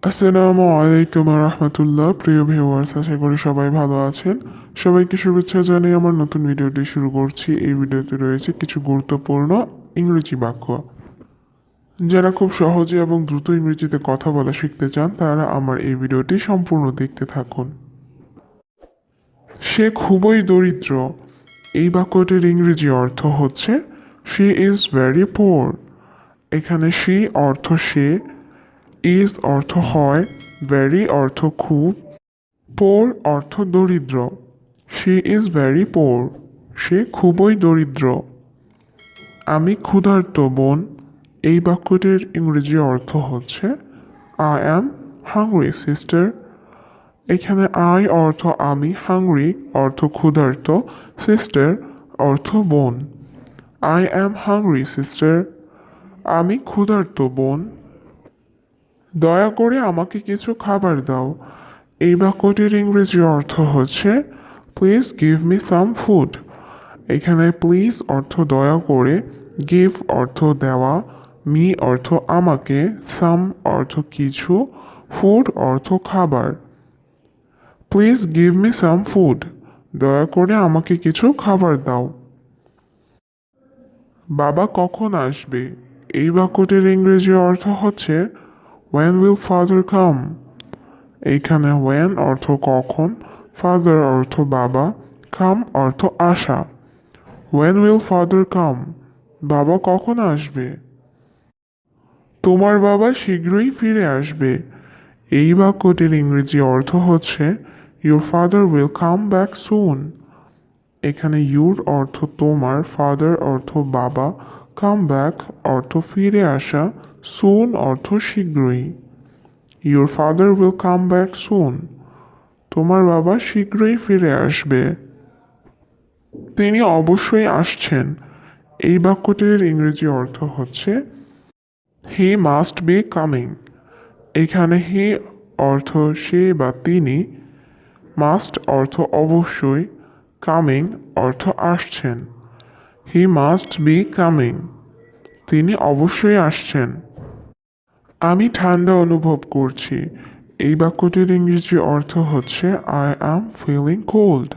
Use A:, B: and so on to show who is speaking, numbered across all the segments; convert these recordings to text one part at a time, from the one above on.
A: আসসালামু আলাইকুম রহমতুল্লাহ। প্রিয় ভিউয়ার্স, আশা করি সবাই ভালো আছেন। সবাইকে শুভেচ্ছা জানিয়ে আমার নতুন ভিডিওটি শুরু করছি। এই ভিডিওতে রয়েছে কিছু গুরুত্বপূর্ণ ইংরেজি বাক্য। যারা খুব সহজে এবং দ্রুত ইংরেজিতে কথা বলা শিখতে চান তারা আমার এই ভিডিওটি সম্পূর্ণ দেখতে থাকুন। সে খুবই দরিদ্র। এই বাক্যটির ইংরেজি অর্থ হচ্ছে শি ইজ ভেরি পোর। এখানে শি অর্থ সে, ইজ অর্থ হয়, ভেরি অর্থ খুব, পোর অর্থ দরিদ্র। She is very poor. সে খুবই দরিদ্র। আমি ক্ষুধার্ত বোন। এই বাক্যটির ইংরেজি অর্থ হচ্ছে আই অ্যাম হাংরি সিস্টার। এখানে আই অর্থ আমি, হাংরি অর্থ ক্ষুধার্ত, সিস্টার অর্থ বোন। I am hungry sister. আমি ক্ষুধার্ত বোন। দয়া করে আমাকে কিছু খাবার দাও। এই বাক্যটির ইংরেজি অর্থ হচ্ছে please give me some food. এখানে প্লিজ অর্থ দয়া করে, গিভ অর্থ দেওয়া, মি অর্থ আমাকে, সাম অর্থ কিছু, ফুড অর্থ খাবার। Please give me some food. দয়া করে আমাকে কিছু খাবার দাও। বাবা কখন আসবে? এই বাক্যটির ইংরেজি অর্থ হচ্ছে when will father come? এইখানে when অর্থ কখন, father অর্থ বাবা, come অর্থ আসা। when will father come? বাবা কখন আসবে? তোমার বাবা শীঘ্রই ফিরে আসবে। এই বাক্যটির ইংরেজি অর্থ হচ্ছে your father will come back soon. এখানে ইউর অর্থ তোমার, ফাদার অর্থ বাবা, কাম ব্যাক অর্থ ফিরে আসা, সুন অর্থ শীঘ্রই। Your father will come back soon. তোমার বাবা শীঘ্রই ফিরে আসবে। তিনি অবশ্যই আসছেন। এই বাক্যটির ইংরেজি অর্থ হচ্ছে হি মাস্ট বি কামিং। এখানে হি অর্থ সে বা তিনি, মাস্ট অর্থ অবশ্যই, কামিং অর্থ আসছেন। He must be coming. তিনি অবশ্যই আসছেন। আমি ঠান্ডা অনুভব করছি। এই বাক্যটির ইংরেজি অর্থ হচ্ছে আই অ্যাম ফিলিং কোল্ড।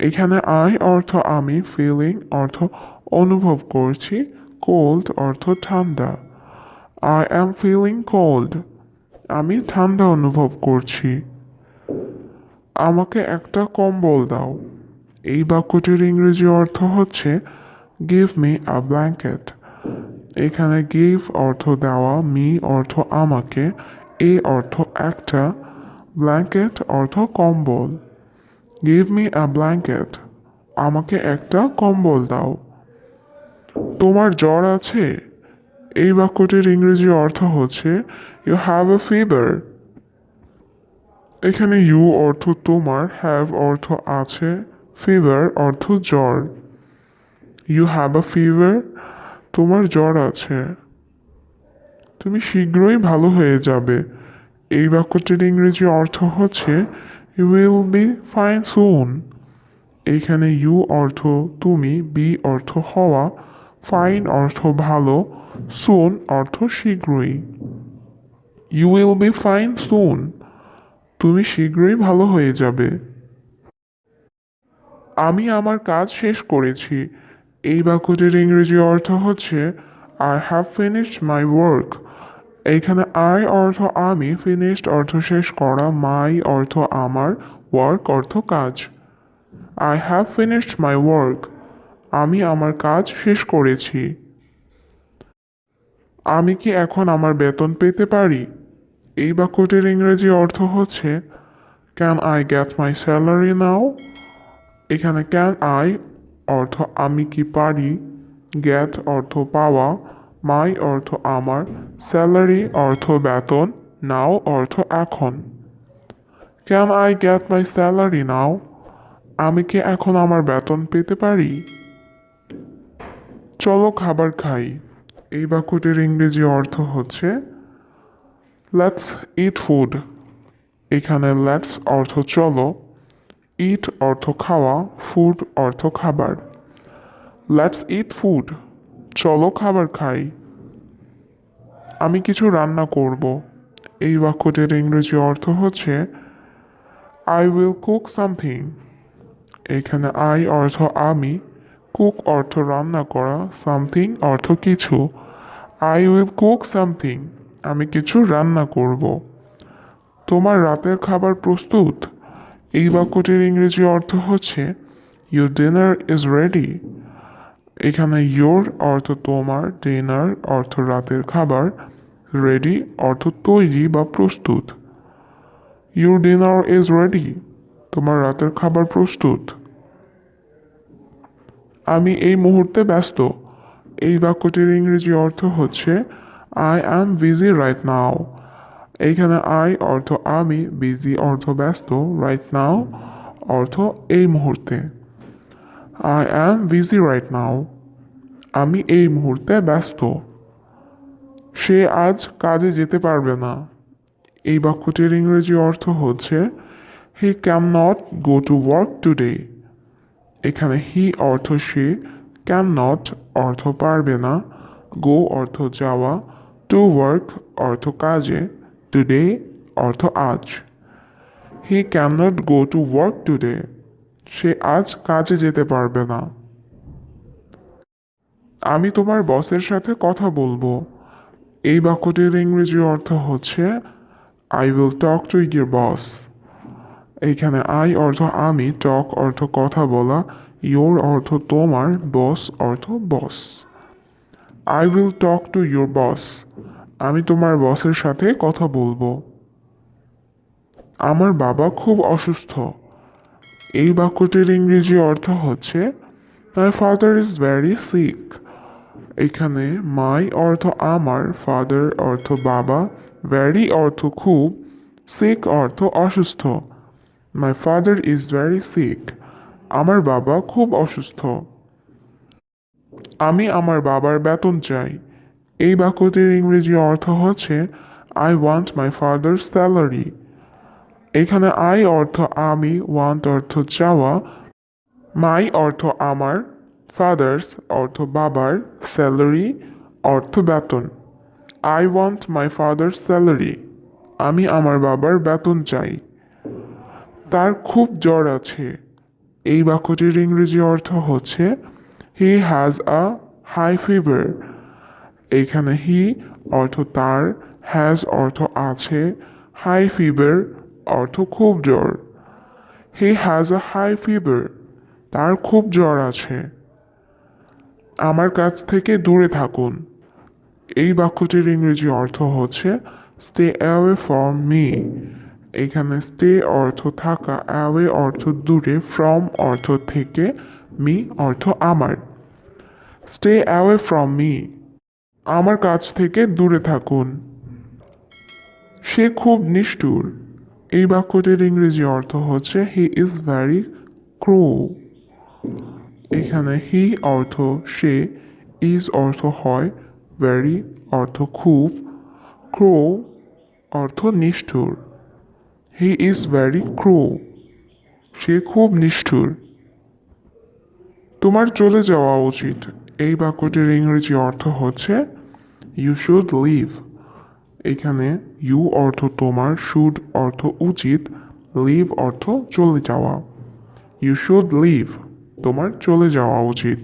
A: এখানে আই অর্থ আমি, ফিলিং অর্থ অনুভব করছি, কোল্ড অর্থ ঠান্ডা। I am feeling cold. আমি ঠান্ডা অনুভব করছি। আমাকে একটা কম্বল দাও। এই বাক্যটির ইংরেজি অর্থ হচ্ছে গিভ মি আ ব্ল্যাঙ্কেট। এখানে গিভ অর্থ দেওয়া, মি অর্থ আমাকে, এ অর্থ একটা, ব্ল্যাঙ্কেট অর্থ কম্বল। Give me a blanket. আমাকে একটা কম্বল দাও। তোমার জ্বর আছে? এই বাক্যটির ইংরেজি অর্থ হচ্ছে ইউ হ্যাভ এ ফিভার। এখানে ইউ অর্থ তোমার, হ্যাভ অর্থ আছে, ফিভার অর্থ জ্বর। You have a fever. তোমার জ্বর আছে। তুমি শীঘ্রই ভালো হয়ে যাবে। এই বাক্যটির ইংরেজি অর্থ হচ্ছে ইউ উইল বি ফাইন সুন। এইখানে ইউ অর্থ তুমি, বি অর্থ হওয়া, ফাইন অর্থ ভালো, সুন অর্থ শীঘ্রই। ইউ উইল বি ফাইন সুন। তুমি শীঘ্রই ভালো হয়ে যাবে। আমি আমার কাজ শেষ করেছি। এই বাক্যটির ইংরেজি অর্থ হচ্ছে I have finished my work. এইখানে আই অর্থ আমি, ফিনিশড অর্থ শেষ করা, মাই অর্থ আমার, ওয়ার্ক অর্থ কাজ। I have finished my work. আমি আমার কাজ শেষ করেছি। আমি কি এখন আমার বেতন পেতে পারি? এই বাক্যটির ইংরেজি অর্থ হচ্ছে can I get my salary now? এখানে ক্যান আই অর্থ আমি কি পারি, গেট অর্থ পাওয়া, মাই অর্থ আমার, স্যালারি অর্থ বেতন, নাও অর্থ এখন। Can I get my salary now? আমি কি এখন আমার বেতন পেতে পারি? চলো খাবার খাই। এই বাক্যটির ইংরেজি অর্থ হচ্ছে লেটস ইট ফুড। এখানে লেটস অর্থ চলো, ইট অর্থ খাওয়া, ফুড অর্থ খাবার। Let's eat food. চলো খাবার খাই। আমি কিছু রান্না করব। এই বাক্যটির ইংরেজি অর্থ হচ্ছে আই উইল কুক সামথিং। এখানে আই অর্থ আমি, কুক অর্থ রান্না করা, সামথিং অর্থ কিছু। আই উইল কুক সামথিং, আমি কিছু রান্না করব। তোমার রাতের খাবার প্রস্তুত। এই বাক্যটির ইংরেজি অর্থ হচ্ছে ইউর ডিনার ইজ রেডি। এখানে ইয়োর অর্থ তোমার, ডিনার অর্থ রাতের খাবার, রেডি অর্থ তৈরি বা প্রস্তুত। ইউর ডিনার ইজ রেডি, তোমার রাতের খাবার প্রস্তুত। আমি এই মুহূর্তে ব্যস্ত। এই বাক্যটির ইংরেজি অর্থ হচ্ছে I am busy right now. এইখানে আই অর্থ আমি, বিজি অর্থ ব্যস্ত, রাইট নাও অর্থ এই মুহূর্তে। I am busy right now, আমি এই মুহূর্তে ব্যস্ত। সে আজ কাজে যেতে পারবে না। এই বাক্যটির ইংরেজি অর্থ হচ্ছে হি can not go to work today. এখানে হি অর্থ সে, ক্যান নট অর্থ পারবে না, গো অর্থ যাওয়া, টু ওয়ার্ক অর্থ কাজে, টুডে অর্থ আজ। He can not go to work today, সে আজ কাজে যেতে পারবে না। আমি তোমার বসের সাথে কথা বলবো। এই বাক্যটির ইংরেজি অর্থ হচ্ছে I will talk to your বস। এইখানে আই অর্থ আমি, টক অর্থ কথা বলা, ইয়োর অর্থ তোমার, বস অর্থ boss. I will talk to your boss, আমি তোমার বসের সাথে কথা বলবো। আমার বাবা খুব অসুস্থ। এই বাক্যটির ইংরেজি অর্থ হচ্ছে my father is very sick. এখানে মাই অর্থ আমার, ফাদার অর্থ বাবা, ভেরি অর্থ খুব, সিক অর্থ অসুস্থ। My father is very sick, আমার বাবা খুব অসুস্থ। আমি আমার বাবার বেতন চাই। এই বাক্যটির ইংরেজি অর্থ হচ্ছে I want my father salary. এখানে আই অর্থ আমি, ওয়ান্ট অর্থ চাওয়া, মাই অর্থ আমার, ফাদার্স অর্থ বাবার, স্যালারি অর্থ বেতন। I want my father salary, আমি আমার বাবার বেতন চাই। তার খুব জ্বর আছে। এই বাক্যটির ইংরেজি অর্থ হচ্ছে he has a high fever. এইখানে হি অর্থ তার, হ্যাজ অর্থ আছে, হাই ফিভার অর্থ খুব জ্বর। He has a high fever, তার খুব জ্বর আছে। আমার কাছ থেকে দূরে থাকুন। এই বাক্যটির ইংরেজি অর্থ হচ্ছে স্টে অ্যাওয়ে ফ্রম মি। এখানে স্টে অর্থ থাকা, অ্যাওয়ে অর্থ দূরে, ফ্রম অর্থ থেকে, মি অর্থ আমার। স্টে অ্যাওয়ে ফ্রম মি, আমার কাছ থেকে দূরে থাকুন। সে খুব নিষ্ঠুর। এই বাক্যটির ইংরেজি অর্থ হচ্ছে হি ইজ ভেরি ক্রু। এখানে হি অর্থ সে, ইজ অর্থ হয়, ভেরি অর্থ খুব, ক্রু অর্থ নিষ্ঠুর। হি ইজ ভেরি ক্রু, সে খুব নিষ্ঠুর। তোমার চলে যাওয়া উচিত। এই বাক্যটির ইংরেজি অর্থ হচ্ছে ইউ শুড লিভ। এখানে ইউ অর্থ তোমার, শুড অর্থ উচিত, লিভ অর্থ চলে যাওয়া। ইউ শুড লিভ, তোমার চলে যাওয়া উচিত।